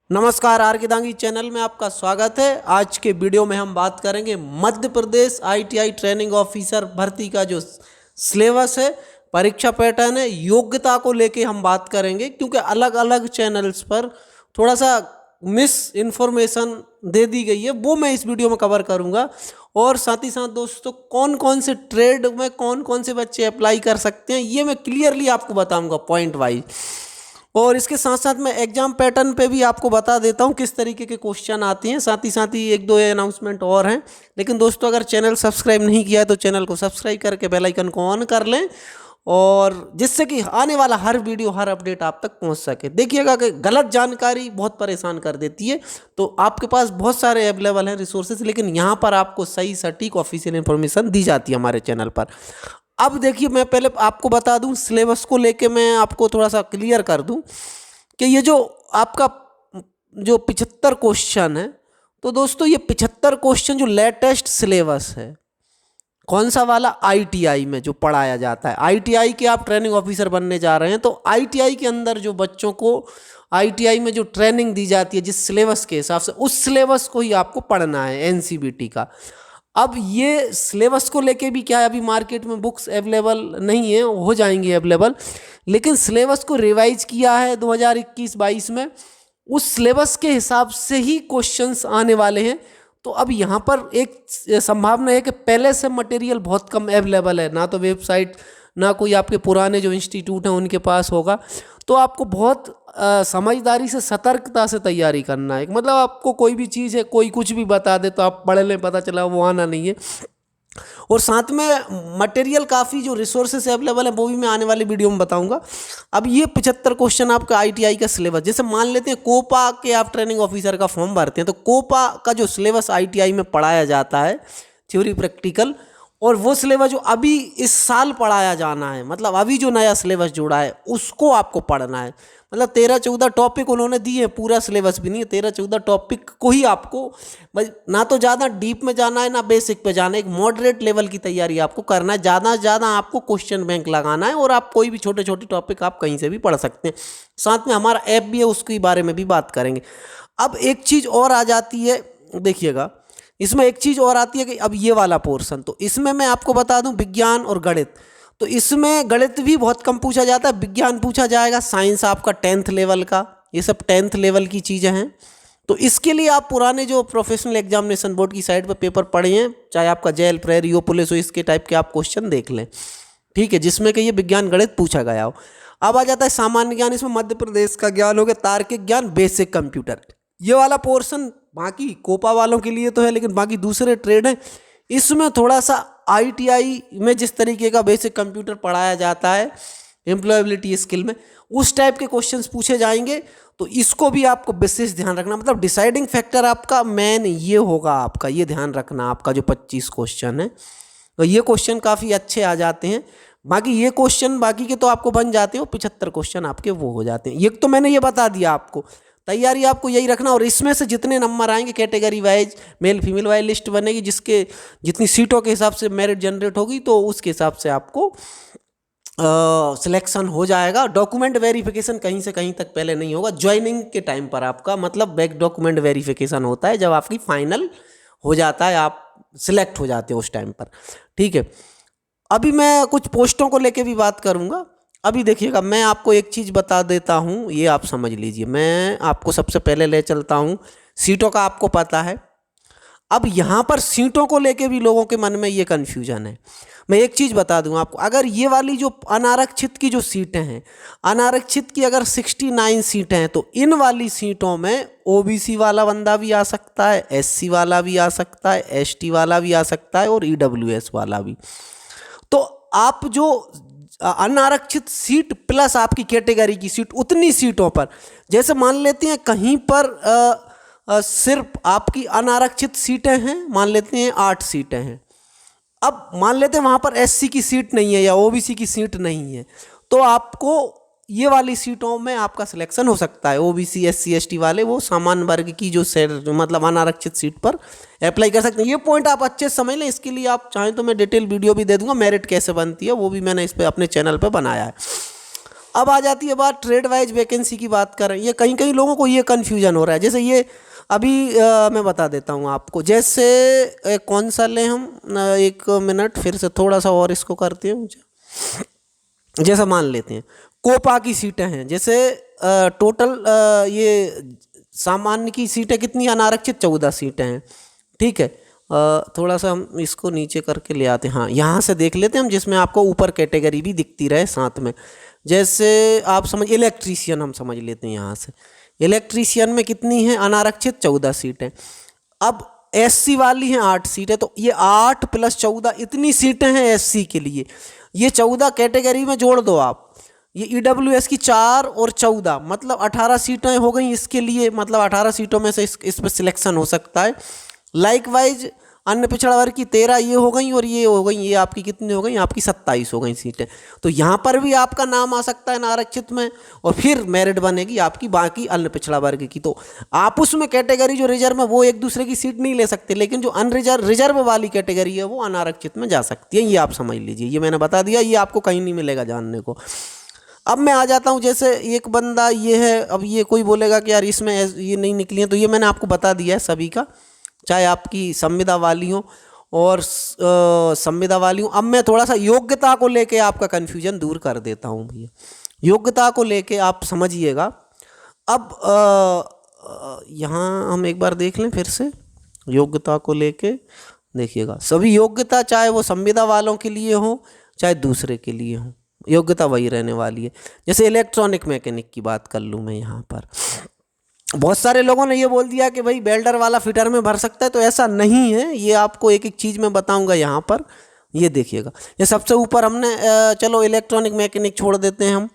नमस्कार, आर के दांगी चैनल में आपका स्वागत है। आज के वीडियो में हम बात करेंगे Madhya Pradesh ITI training officer भर्ती का जो सिलेबस है, परीक्षा पैटर्न है, योग्यता को लेके हम बात करेंगे, क्योंकि अलग अलग चैनल्स पर थोड़ा सा मिस इन्फॉर्मेशन दे दी गई है, वो मैं इस वीडियो में कवर करूंगा। और साथ ही साथ दोस्तों, कौन कौन से ट्रेड में कौन कौन से बच्चे अप्लाई कर सकते हैं, ये मैं क्लियरली आपको बताऊंगा पॉइंट वाइज। और इसके साथ साथ मैं एग्जाम पैटर्न पे भी आपको बता देता हूँ किस तरीके के क्वेश्चन आते हैं। साथ ही एक दो अनाउंसमेंट और हैं। लेकिन दोस्तों, अगर चैनल सब्सक्राइब नहीं किया है तो चैनल को सब्सक्राइब करके बेल आइकन को ऑन कर लें, और जिससे कि आने वाला हर वीडियो हर अपडेट आप तक पहुंच सके। देखिएगा कि गलत जानकारी बहुत परेशान कर देती है, तो आपके पास बहुत सारे अवेलेबल हैं रिसोर्सेज, लेकिन यहाँ पर आपको सही सटीक ऑफिशियल इन्फॉर्मेशन दी जाती है हमारे चैनल पर। अब देखिए, मैं पहले आपको बता दूं, सिलेबस को लेके मैं आपको थोड़ा सा क्लियर कर दूं कि ये जो आपका जो 75 क्वेश्चन है, तो दोस्तों ये 75 क्वेश्चन जो लेटेस्ट सिलेबस है, कौन सा वाला, आईटीआई में जो पढ़ाया जाता है। आईटीआई के आप ट्रेनिंग ऑफिसर बनने जा रहे हैं, तो आईटीआई के अंदर जो बच्चों को आईटीआई में जो ट्रेनिंग दी जाती है जिस सिलेबस के हिसाब से, उस सिलेबस को ही आपको पढ़ना है, एनसीबीटी का। अब ये सिलेबस को लेके भी क्या है, अभी मार्केट में बुक्स अवेलेबल नहीं है, हो जाएंगी अवेलेबल, लेकिन सिलेबस को रिवाइज किया है 2021-22 में, उस सिलेबस के हिसाब से ही क्वेश्चंस आने वाले हैं। तो अब यहाँ पर एक संभावना है कि पहले से मटेरियल बहुत कम अवेलेबल है, ना तो वेबसाइट, ना कोई आपके पुराने जो इंस्टीट्यूट हैं उनके पास होगा। तो आपको बहुत समझदारी से, सतर्कता से तैयारी करना है। मतलब आपको कोई भी चीज़ है, कोई कुछ भी बता दे तो आप पढ़ लें, पता चला वो आना नहीं है। और साथ में मटेरियल काफ़ी जो रिसोर्सेस अवेलेबल है वो भी मैं आने वाली वीडियो में बताऊंगा। अब ये 75 क्वेश्चन आपका आईटीआई का सिलेबस, जैसे मान लेते हैं कोपा के आप ट्रेनिंग ऑफिसर का फॉर्म भरते हैं, तो कोपा का जो सिलेबस आईटीआई में पढ़ाया जाता है, थ्योरी प्रैक्टिकल, और वो सिलेबस जो अभी इस साल पढ़ाया जाना है, मतलब अभी जो नया सिलेबस जुड़ा है उसको आपको पढ़ना है। मतलब 13-14 टॉपिक उन्होंने दिए हैं, पूरा सिलेबस भी नहीं है, 13-14 टॉपिक को ही आपको, ना तो ज़्यादा डीप में जाना है ना बेसिक पे जाना है, एक मॉडरेट लेवल की तैयारी आपको करना है। ज़्यादा से ज़्यादा आपको क्वेश्चन बैंक लगाना है, और आप कोई भी छोटे छोटे टॉपिक आप कहीं से भी पढ़ सकते हैं। साथ में हमारा ऐप भी है, उसके बारे में भी बात करेंगे। अब एक चीज़ और आ जाती है, देखिएगा, इसमें एक चीज़ और आती है कि अब ये वाला पोर्शन, तो इसमें मैं आपको बता दूं विज्ञान और गणित, तो इसमें गणित भी बहुत कम पूछा जाता है, विज्ञान पूछा जाएगा, साइंस आपका 10th लेवल का, ये सब 10th लेवल की चीज़ें हैं। तो इसके लिए आप पुराने जो प्रोफेशनल एग्जामिनेशन बोर्ड की साइट पर पेपर पढ़े हैं, चाहे आपका जेल, प्रेरी हो, पुलिस हो, इसके टाइप के आप क्वेश्चन देख लें, ठीक है, जिसमें कि ये विज्ञान गणित पूछा गया हो। अब आ जाता है सामान्य ज्ञान, इसमें मध्य प्रदेश का ज्ञान हो गया, तार्किक ज्ञान, बेसिक कंप्यूटर, ये वाला पोर्शन बाकी कोपा वालों के लिए तो है, लेकिन बाकी दूसरे ट्रेड हैं, इसमें थोड़ा सा आईटीआई में जिस तरीके का बेसिक कंप्यूटर पढ़ाया जाता है एम्प्लॉयबिलिटी स्किल में, उस टाइप के क्वेश्चंस पूछे जाएंगे। तो इसको भी आपको विशेष ध्यान रखना, मतलब डिसाइडिंग फैक्टर आपका मेन ये होगा, आपका ये ध्यान रखना, आपका जो 25 क्वेश्चन है, तो ये क्वेश्चन काफ़ी अच्छे आ जाते हैं। बाकी ये क्वेश्चन बाकी के तो आपको बन जाते हो, 75 क्वेश्चन आपके वो हो जाते हैं। ये तो मैंने ये बता दिया आपको, तैयारी आपको यही रखना। और इसमें से जितने नंबर आएंगे category wise, male female wise list बनेगी, जिसके जितनी सीटों के हिसाब से मेरिट जनरेट होगी, तो उसके हिसाब से आपको सिलेक्शन हो जाएगा। डॉक्यूमेंट वेरिफिकेशन कहीं से कहीं तक पहले नहीं होगा, ज्वाइनिंग के टाइम पर आपका, मतलब बैक डॉक्यूमेंट वेरिफिकेशन होता है जब आपकी फाइनल हो जाता है, आप सिलेक्ट हो जाते हो उस टाइम पर, ठीक है। अभी मैं कुछ पोस्टों को लेके भी बात करूंगा। अभी देखिएगा, मैं आपको एक चीज़ बता देता हूं, ये आप समझ लीजिए। मैं आपको सबसे पहले ले चलता हूं, सीटों का आपको पता है। अब यहाँ पर सीटों को लेके भी लोगों के मन में ये कन्फ्यूजन है। मैं एक चीज़ बता दूं आपको, अगर ये वाली जो अनारक्षित की जो सीटें हैं, अनारक्षित की अगर 69 सीटें हैं, तो इन वाली सीटों में ओबीसी वाला बंदा भी आ सकता है, एससी वाला भी आ सकता है, एसटी वाला भी आ सकता है, और ईडब्ल्यूएस वाला भी। तो आप जो अनारक्षित सीट प्लस आपकी कैटेगरी की सीट, उतनी सीटों पर, जैसे मान लेते हैं कहीं पर सिर्फ आपकी अनारक्षित सीटें हैं, मान लेते हैं 8 सीटें हैं। अब मान लेते हैं वहाँ पर एससी की सीट नहीं है या ओबीसी की सीट नहीं है, तो आपको ये वाली सीटों में आपका सिलेक्शन हो सकता है। ओबीसी, एससी, एसटी वाले वो सामान्य वर्ग की जो मतलब अनारक्षित सीट पर अप्लाई कर सकते हैं। ये पॉइंट आप अच्छे से समझ लें। इसके लिए आप चाहें तो मैं डिटेल वीडियो भी दे दूंगा, मेरिट कैसे बनती है वो भी मैंने इस पर अपने चैनल पर बनाया है। अब आ जाती है बात ट्रेड वाइज वैकेंसी की बात करें, ये कहीं कहीं लोगों को ये कन्फ्यूजन हो रहा है। जैसे ये अभी मैं बता देता हूँ आपको, जैसे कौन सा लें हम, एक मिनट फिर से थोड़ा सा और इसको करते हैं मुझे। जैसे मान लेते हैं कोपा की सीटें हैं, जैसे टोटल ये सामान्य की सीटें कितनी, अनारक्षित 14 सीटें हैं, ठीक है। थोड़ा सा हम इसको नीचे करके ले आते हैं, हाँ यहाँ से देख लेते हैं हम, जिसमें आपको ऊपर कैटेगरी भी दिखती रहे साथ में। जैसे आप समझ इलेक्ट्रीशियन हम समझ लेते हैं, यहाँ से इलेक्ट्रीशियन में कितनी है अनारक्षित 14 सीटें। अब एससी वाली हैं 8 सीटें, तो ये 8 + 14 इतनी सीटें हैं एससी के लिए। ये 14 कैटेगरी में जोड़ दो आप, ये ईडब्ल्यूएस की 4 और 14 मतलब 18 सीटें हो गई इसके लिए, मतलब 18 सीटों में से इस पर सिलेक्शन हो सकता है। लाइकवाइज अन्य पिछड़ा वर्ग की 13 ये हो गई, और ये हो गई, ये आपकी कितनी हो गई, आपकी 27 हो गई सीटें। तो यहाँ पर भी आपका नाम आ सकता है आरक्षित में, और फिर मेरिट बनेगी आपकी बाकी अन्य पिछड़ा वर्ग की। तो आप उसमें कैटेगरी जो रिजर्व है वो एक दूसरे की सीट नहीं ले सकते, लेकिन जो रिजर्व वाली कैटेगरी है वो अनारक्षित में जा सकती है। ये आप समझ लीजिए, ये मैंने बता दिया, ये आपको कहीं नहीं मिलेगा जानने को। अब मैं आ जाता हूँ, जैसे एक बंदा ये है, अब ये कोई बोलेगा कि यार इसमें ये नहीं निकली है, तो ये मैंने आपको बता दिया है सभी का, चाहे आपकी संविदा वाली हो और संविदा वाली हो। अब मैं थोड़ा सा योग्यता को लेके आपका कन्फ्यूजन दूर कर देता हूँ भैया, योग्यता को लेके आप समझिएगा। अब यहाँ हम एक बार देख लें फिर से, योग्यता को लेके देखिएगा, सभी योग्यता चाहे वो संविदा वालों के लिए हो चाहे दूसरे के लिए हो, योग्यता वही रहने वाली है। जैसे इलेक्ट्रॉनिक मैकेनिक की बात कर लूँ मैं यहाँ पर, बहुत सारे लोगों ने ये बोल दिया कि भाई वेल्डर वाला फिटर में भर सकता है, तो ऐसा नहीं है। ये आपको एक एक चीज़ मैं बताऊंगा यहाँ पर, ये देखिएगा। ये सबसे ऊपर हमने चलो इलेक्ट्रॉनिक मैकेनिक छोड़ देते हैं हम,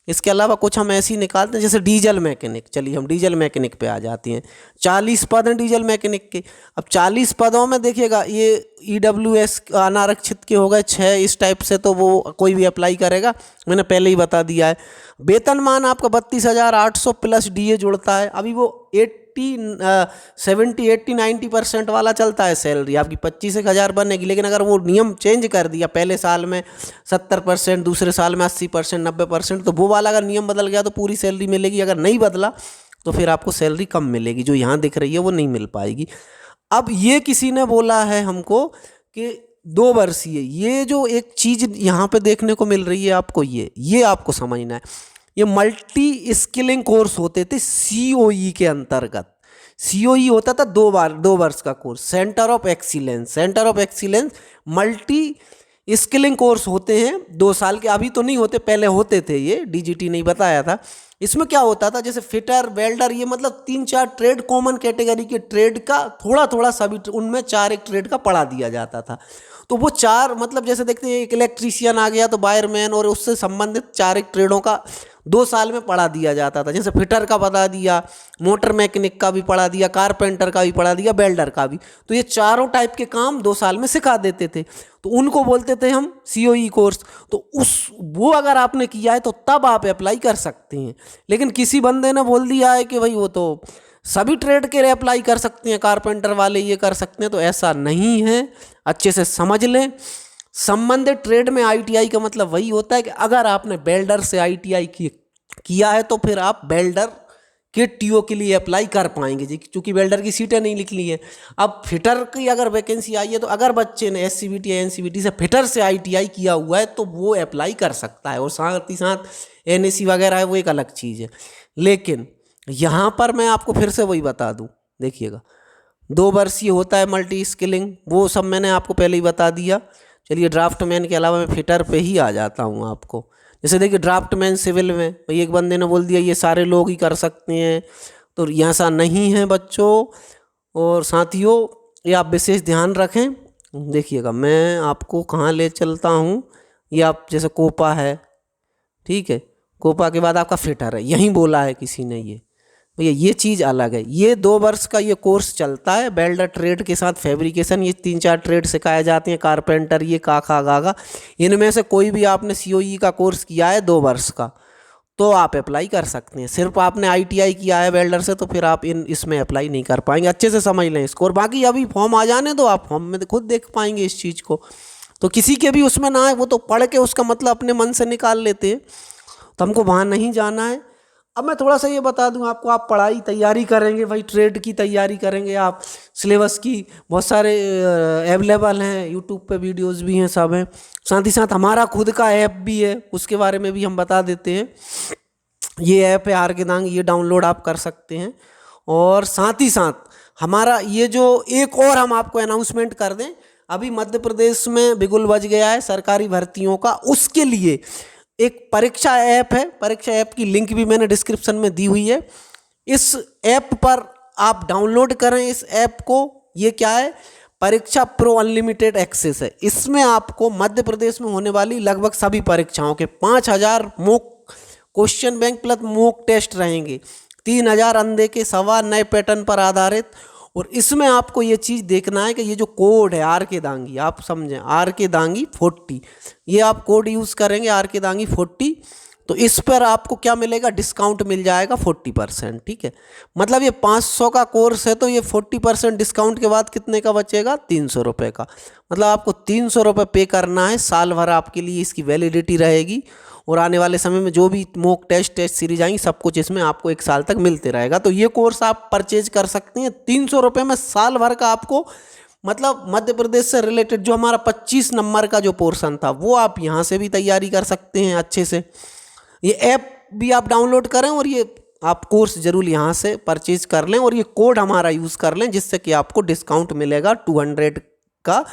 इसके अलावा कुछ हम ऐसे ही निकालते हैं, जैसे डीजल मैकेनिक। चलिए हम डीजल मैकेनिक पे आ जाते हैं। 40 पद हैं डीजल मैकेनिक के। अब 40 पदों में देखिएगा, ये ईडब्ल्यूएस अनारक्षित के हो गए 6, इस टाइप से तो वो कोई भी अप्लाई करेगा, मैंने पहले ही बता दिया है। वेतनमान आपका 32,800 प्लस डीए जुड़ता है। अभी वो 70, 80, 90% वाला चलता है सैलरी, आपकी 25,000 बनेगी। लेकिन अगर वो नियम चेंज कर दिया, पहले साल में 70%, दूसरे साल में 80%, 90%, तो वो वाला अगर नियम बदल गया तो पूरी सैलरी मिलेगी। अगर नहीं बदला तो फिर आपको सैलरी कम मिलेगी, जो यहाँ दिख रही है वो नहीं मिल पाएगी। अब ये किसी ने बोला है हमको कि 2 वर्षीय, ये जो एक चीज़ यहाँ पे देखने को मिल रही है आपको, ये आपको समझना है। ये मल्टी स्किलिंग कोर्स होते थे सीओई के अंतर्गत। सीओई होता था 2 वर्ष का course, centre of excellence multi skilling course होते हैं 2 साल के। अभी तो नहीं होते, पहले होते थे, ये डीजीटी नहीं बताया था। इसमें क्या होता था, जैसे फिटर, वेल्डर, ये मतलब 3-4 ट्रेड, कॉमन कैटेगरी के ट्रेड का थोड़ा थोड़ा सभी, उनमें 4 एक ट्रेड का पढ़ा दिया जाता था। तो वो 4 मतलब जैसे देखते हैं एक इलेक्ट्रीशियन आ गया तो वायरमैन और उससे संबंधित 4 एक ट्रेडों का 2 साल में पढ़ा दिया जाता था। जैसे फिटर का बता दिया, मोटर मैकेनिक का भी पढ़ा दिया, कारपेंटर का भी पढ़ा दिया, वेल्डर का भी। तो ये चारों टाइप के काम 2 साल में सिखा देते थे, तो उनको बोलते थे हम सीओई कोर्स। तो वो अगर आपने किया है तो तब आप अप्लाई कर सकते हैं। लेकिन किसी बंदे ने बोल दिया है कि भाई वो तो सभी ट्रेड के लिए अप्लाई कर सकते हैं, कारपेंटर वाले ये कर सकते हैं, तो ऐसा नहीं है। अच्छे से समझ लें, संबंधित ट्रेड में आईटीआई का मतलब वही होता है कि अगर आपने वेल्डर से आईटीआई किया है तो फिर आप वेल्डर के टीओ के लिए अप्लाई कर पाएंगे जी, क्योंकि वेल्डर की सीटें नहीं निकली हैं। अब फिटर की अगर वैकेंसी आई है तो अगर बच्चे ने एससीबीटी या एनसीबीटी से फिटर से आईटीआई किया हुआ है तो वो अप्लाई कर सकता है, और साथ ही साथ एनएसी वगैरह है वो एक अलग चीज़ है। लेकिन यहाँ पर मैं आपको फिर से वही बता दूँ, देखिएगा 2 वर्षीय होता है मल्टी स्किलिंग, वो सब मैंने आपको पहले ही बता दिया। चलिए ड्राफ्टमैन के अलावा मैं फिटर पे ही आ जाता हूँ आपको। जैसे देखिए ड्राफ्टमैन सिविल में, भाई एक बंदे ने बोल दिया ये सारे लोग ही कर सकते हैं, तो यहाँ ऐसा नहीं है बच्चों और साथियों, ये आप विशेष ध्यान रखें। देखिएगा मैं आपको कहाँ ले चलता हूँ, ये आप जैसे कोपा है, ठीक है, कोपा के बाद आपका फिटर है, यहीं बोला है किसी ने, ये भैया ये चीज़ अलग है। ये 2 वर्ष का ये कोर्स चलता है, वेल्डर ट्रेड के साथ फैब्रिकेशन, ये 3-4 ट्रेड सिखाए जाते हैं, कारपेंटर, ये काका गागा, इनमें से कोई भी आपने सीओई का कोर्स किया है 2 वर्ष का तो आप अप्लाई कर सकते हैं। सिर्फ आपने आईटीआई किया है वेल्डर से तो फिर आप इसमें अप्लाई नहीं कर पाएंगे। अच्छे से समझ लें इसको, और बाकी अभी फॉर्म आ जाने दो, आप फॉर्म में खुद देख पाएंगे इस चीज़ को। तो किसी के भी उसमें ना आए, वो तो पढ़ के उसका मतलब अपने मन से निकाल लेते हैं। तो हमको वहाँ नहीं जाना है। अब मैं थोड़ा सा ये बता दूं आपको, आप पढ़ाई तैयारी करेंगे भाई, ट्रेड की तैयारी करेंगे आप, सिलेबस की बहुत सारे अवेलेबल हैं, यूट्यूब पे वीडियोस भी हैं, सब हैं। साथ ही साथ हमारा खुद का ऐप भी है, उसके बारे में भी हम बता देते हैं। ये ऐप है आर्केदांग, ये डाउनलोड आप कर सकते हैं। और साथ ही साथ हमारा ये जो एक और हम आपको अनाउंसमेंट कर दें, अभी मध्य प्रदेश में बिगुल बज गया है सरकारी भर्तियों का, उसके लिए एक परीक्षा ऐप है। परीक्षा ऐप की लिंक भी मैंने डिस्क्रिप्शन में दी हुई है। इस ऐप पर आप डाउनलोड करें इस ऐप को। ये क्या है? परीक्षा प्रो अनलिमिटेड एक्सेस है। इसमें आपको मध्य प्रदेश में होने वाली लगभग सभी परीक्षाओं के 5000 mock question bank plus mock test रहेंगे, 3000 अंधे के सवाल नए पैटर्न पर आधारित। और इसमें आपको ये चीज़ देखना है कि ये जो कोड है आर्केदांगी, आप समझें आर्केदांगी 40, ये आप कोड यूज़ करेंगे आर्केदांगी 40, तो इस पर आपको क्या मिलेगा? डिस्काउंट मिल जाएगा 40%। ठीक है, मतलब ये 500 का कोर्स है तो ये 40% डिस्काउंट के बाद कितने का बचेगा? 300 रुपये का। मतलब आपको 300 रुपये पे करना है, साल भर आपके लिए इसकी वैलिडिटी रहेगी। और आने वाले समय में जो भी मॉक टेस्ट सीरीज आएंगी, सब कुछ इसमें आपको 1 साल तक मिलते रहेगा। तो ये कोर्स आप परचेज कर सकते हैं 300 रुपये में, साल भर का आपको, मतलब मध्य प्रदेश से रिलेटेड जो हमारा 25 नंबर का जो पोर्शन था वो आप यहाँ से भी तैयारी कर सकते हैं अच्छे से। ये ऐप भी आप डाउनलोड करें और ये आप कोर्स जरूर यहाँ से परचेज कर लें और ये कोड हमारा यूज़ कर लें, जिससे कि आपको डिस्काउंट मिलेगा 200 का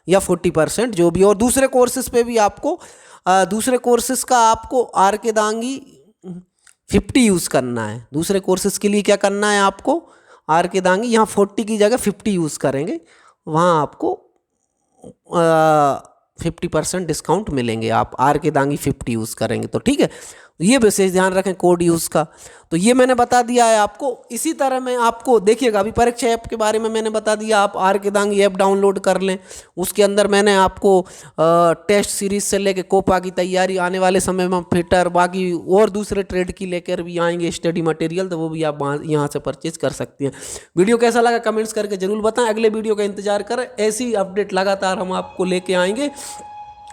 या 40% जो भी। और दूसरे कोर्सेज पे भी आपको दूसरे कोर्सेज का आपको आर्केदांगी 50 यूज़ करना है। दूसरे कोर्सेज के लिए क्या करना है आपको? आर्केदांगी यहाँ 40 की जगह 50 यूज़ करेंगे, वहाँ आपको 50% डिस्काउंट मिलेंगे। आप आर्केदांगी 50 यूज़ करेंगे तो ठीक है। ये विशेष ध्यान रखें कोड यूज़ का। तो ये मैंने बता दिया है आपको। इसी तरह मैं आपको देखिएगा, अभी परीक्षा ऐप के बारे में मैंने बता दिया, आप आर्केदांगी ऐप डाउनलोड कर लें। उसके अंदर मैंने आपको टेस्ट सीरीज से लेके कोपा की तैयारी, आने वाले समय में फिटर, बाकी और दूसरे ट्रेड की लेकर भी आएंगे स्टडी मटेरियल, तो वो भी आप यहाँ से परचेज कर सकते हैं। वीडियो कैसा लगा कमेंट्स करके जरूर बताएं। अगले वीडियो का इंतजार करें, ऐसी अपडेट लगातार हम आपको लेके आएंगे।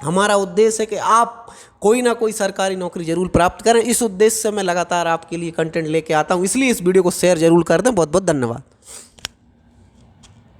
हमारा उद्देश्य है कि आप कोई ना कोई सरकारी नौकरी जरूर प्राप्त करें। इस उद्देश्य से मैं लगातार आपके लिए कंटेंट लेके आता हूं, इसलिए इस वीडियो को शेयर जरूर कर दें। बहुत बहुत धन्यवाद।